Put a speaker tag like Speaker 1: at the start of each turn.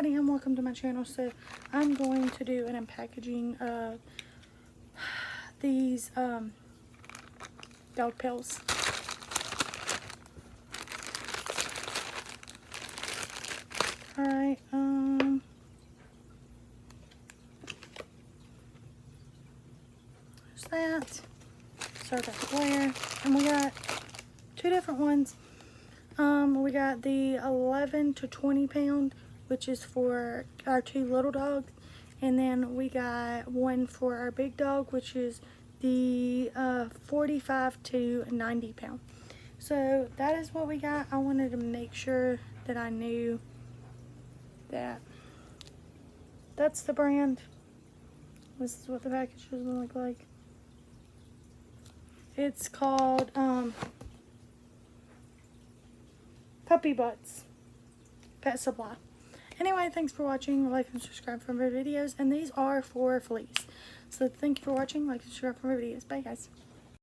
Speaker 1: And welcome to my channel. So I'm going to do an unpackaging of these dog pills. Alright, there's that. Sorry about the glare. And we got two different ones. We got the 11 to 20 pound, which is for our two little dogs. And then we got one for our big dog, which is the 45 to 90 pound. So that is what we got. I wanted to make sure that I knew that that's the brand. This is what the package is gonna look like. It's called Puppy Butts Pet Supply. Anyway, thanks for watching. Like and subscribe for more videos. And these are for fleas. So thank you for watching. Like and subscribe for more videos. Bye, guys.